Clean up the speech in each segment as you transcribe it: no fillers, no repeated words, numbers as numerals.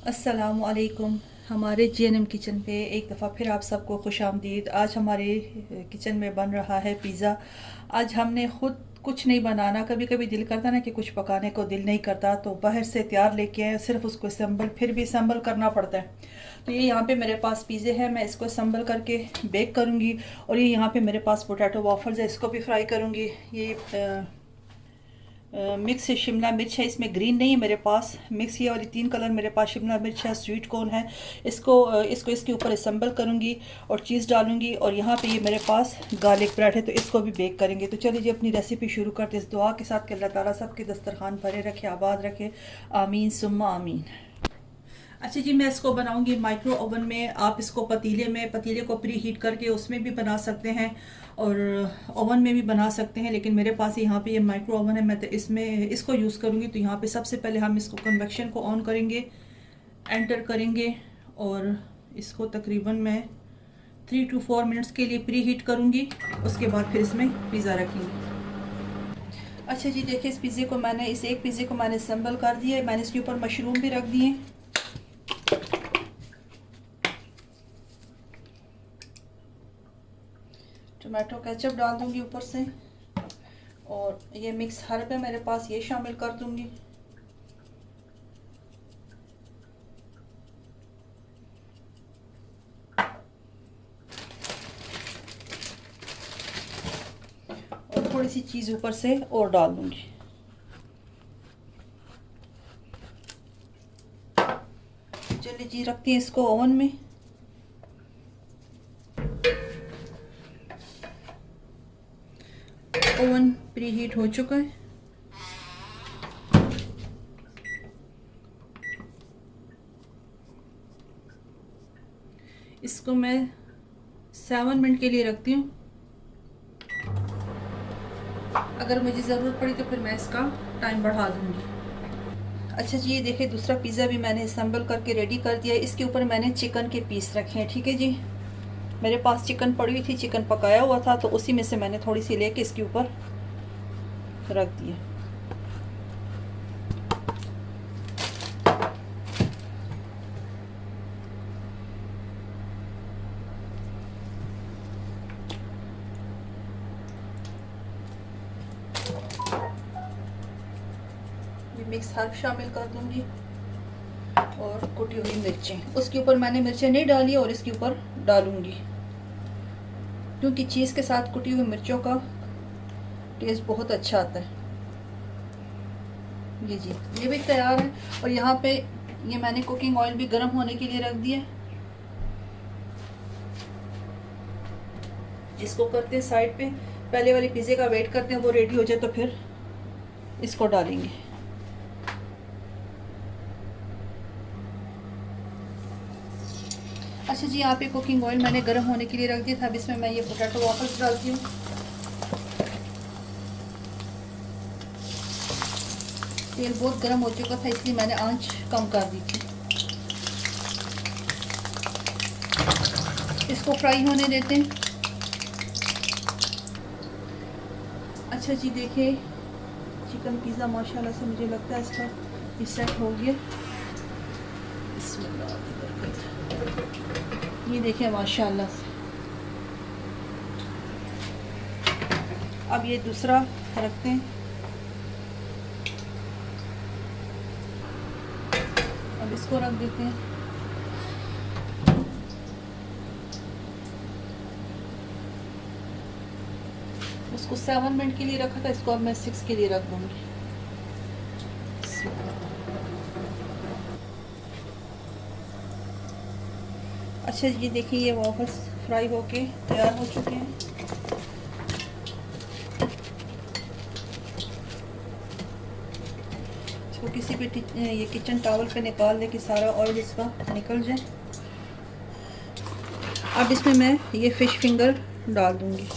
अस्सलामुअलैकुम। हमारे GNM kitchen पे एक दफ़ा फिर आप सबको खुशामदीद। आज हमारे किचन में बन रहा है पिज़्ज़ा। आज हमने ख़ुद कुछ नहीं बनाना। कभी कभी दिल करता ना कि कुछ पकाने को दिल नहीं करता, तो बाहर से तैयार लेके आए, सिर्फ उसको असम्बल फिर भी असम्बल करना पड़ता है। तो ये यहाँ पे मेरे पास पिज़्ज़े हैं, मैं इसको असम्बल करके बेक करूँगी। और ये यहाँ पे मेरे पास पोटैटो वाफल्स है, इसको भी फ्राई करूँगी। ये मिक्स शिमला मिर्च है, इसमें ग्रीन नहीं है मेरे पास। मिक्स ये वाली 3 कलर मेरे पास शिमला मिर्च है, स्वीट कॉर्न है। इसको इसके ऊपर असम्बल करूँगी और चीज़ डालूँगी। और यहाँ पे ये मेरे पास गार्लिक ब्रेड है, तो इसको भी बेक करेंगे। तो चलिए जी अपनी रेसिपी शुरू करते इस दुआ के साथ कि अल्लाह ताला सबके दस्तरखान भरे रखे, आबाद रखे, आमीन सुम्मा आमीन। अच्छा जी, मैं इसको बनाऊंगी माइक्रो ओवन में। आप इसको पतीले को प्री हीट करके उसमें भी बना सकते हैं और ओवन में भी बना सकते हैं, लेकिन मेरे पास यहाँ पे ये माइक्रो ओवन है, मैं तो इसको यूज़ करूँगी। तो यहाँ पे सबसे पहले हम इसको कन्वेक्शन को ऑन करेंगे, एंटर करेंगे और इसको तकरीबन मैं 3 to 4 मिनट्स के लिए प्री हीट करूँगी। उसके बाद फिर इसमें पिज़्ज़ा रखेंगे। अच्छा जी, देखिए इस पिज़्ज़े को इस एक पिज़्ज़े को मैंने असम्बल कर दिया है। मैंने इसके ऊपर मशरूम भी रख दिए। टोमेटो केचप डाल दूंगी ऊपर से, और ये मिक्स हर्ब है मेरे पास, ये शामिल कर दूंगी। और थोड़ी सी चीज़ ऊपर से और डाल दूंगी। चलिए जी, रखती है इसको ओवन में। ओवन प्री हीट हो चुका है। इसको मैं 7 मिनट के लिए रखती हूँ। अगर मुझे ज़रूरत पड़ी तो फिर मैं इसका टाइम बढ़ा दूँगी। अच्छा जी, ये देखिए दूसरा पिज़्ज़ा भी मैंने असम्बल करके रेडी कर दिया है। इसके ऊपर मैंने चिकन के पीस रखे हैं, ठीक है जी। मेरे पास चिकन पड़ी हुई थी, चिकन पकाया हुआ था, तो उसी में से मैंने थोड़ी सी लेके इसके ऊपर रख दिया। ये मिक्स हर्ब शामिल कर दूंगी और कुटी हुई मिर्चें। उसके ऊपर मैंने मिर्चें नहीं डाली और इसके ऊपर डालूंगी, क्योंकि चीज़ के साथ कुटी हुई मिर्चों का टेस्ट बहुत अच्छा आता है। ये जी, ये भी तैयार है। और यहाँ पे ये मैंने कुकिंग ऑयल भी गर्म होने के लिए रख दिया। इसको करते हैं साइड पे, पहले वाली पिज़्ज़े का वेट करते हैं, वो रेडी हो जाए तो फिर इसको डालेंगे। अच्छा जी, यहाँ पे कुकिंग ऑयल मैंने गर्म होने के लिए रख दिया था। अब इसमें मैं ये पोटैटो वाफल्स डालती हूँ। तेल बहुत गर्म हो चुका था, इसलिए मैंने आंच कम कर दी थी। इसको फ्राई होने देते हैं। अच्छा जी, देखिए चिकन पिज़्ज़ा माशाल्लाह से मुझे लगता है इसका ये सेट हो गया। ये देखिए माशाल्लाह से। अब ये दूसरा रखते हैं। अब इसको रख देते हैं। उसको 7 मिनट के लिए रखा था, इसको अब मैं 6 के लिए रख दूंगी। अच्छा ये देखिए, ये वापस फ्राई होके तैयार हो चुके हैं। इसको किसी भी ये किचन टॉवल पे निकाल दे कि सारा ऑयल इसका निकल जाए। अब इसमें मैं ये फिश फिंगर डाल दूंगी।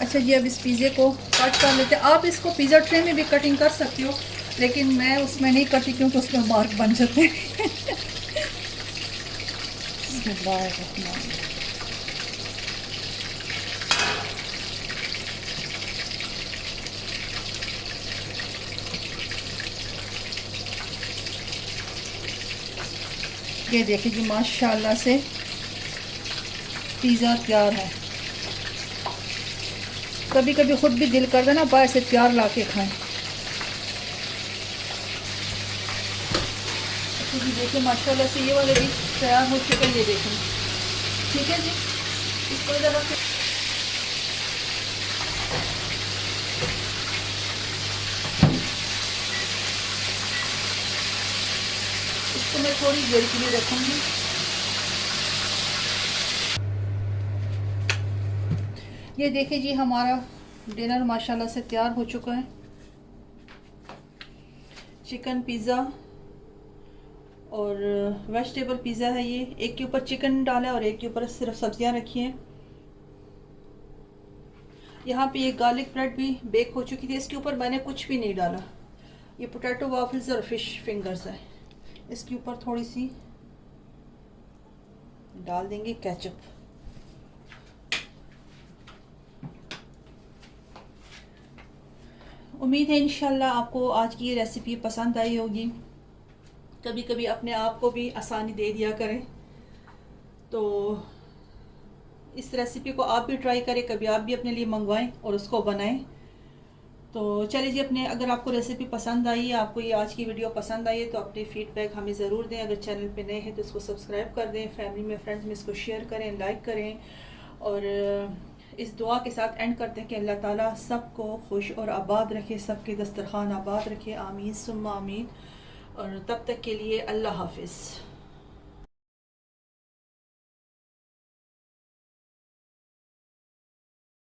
अच्छा जी, अब इस पिज़्ज़े को कट कर लेते हैं। आप इसको पिज़्ज़ा ट्रे में भी कटिंग कर सकते हो, लेकिन मैं उसमें नहीं करती क्योंकि उसमें मार्क बन जाते हैं। बिस्मिल्लाहिर्रहमानिर्रहीम। ये देखिए जी माशाल्लाह से पिज़्ज़ा तैयार है। कभी कभी ख़ुद भी दिल करता ना बाहर से तैयार ला के खाएँ। तो जी देखिए माशाल्लाह से ये वाले भी तैयार हो चुके हैं, ये देखें। ठीक है जी, इसको इधर रखें। इसको मैं थोड़ी देर के लिए रखूँगी। ये देखिए जी हमारा डिनर माशाल्लाह से तैयार हो चुका है। चिकन पिज़्ज़ा और वेजिटेबल पिज़्ज़ा है ये। एक के ऊपर चिकन डाला है और एक के ऊपर सिर्फ सब्जियां रखी हैं। यहाँ पे ये गार्लिक ब्रेड भी बेक हो चुकी थी। इसके ऊपर मैंने कुछ भी नहीं डाला। ये पोटैटो वाफल्स और फिश फिंगर्स है। इसके ऊपर थोड़ी सी डाल देंगे केचप। उम्मीद है इंशाल्लाह आपको आज की ये रेसिपी पसंद आई होगी। कभी कभी अपने आप को भी आसानी दे दिया करें। तो इस रेसिपी को आप भी ट्राई करें, कभी आप भी अपने लिए मंगवाएं और उसको बनाएं। तो चलिए जी, अपने अगर आपको रेसिपी पसंद आई है, आपको ये आज की वीडियो पसंद आई है, तो अपने फीडबैक हमें ज़रूर दें। अगर चैनल पे नए हैं तो इसको सब्सक्राइब कर दें, फैमिली में फ्रेंड्स में इसको शेयर करें, लाइक करें। और इस दुआ के साथ एंड करते हैं कि अल्लाह ताला सबको खुश और आबाद रखे, सबके दस्तरखान आबाद रखे। आमीन सुम्मा आमीन। और तब तक के लिए अल्लाह हाफिज़।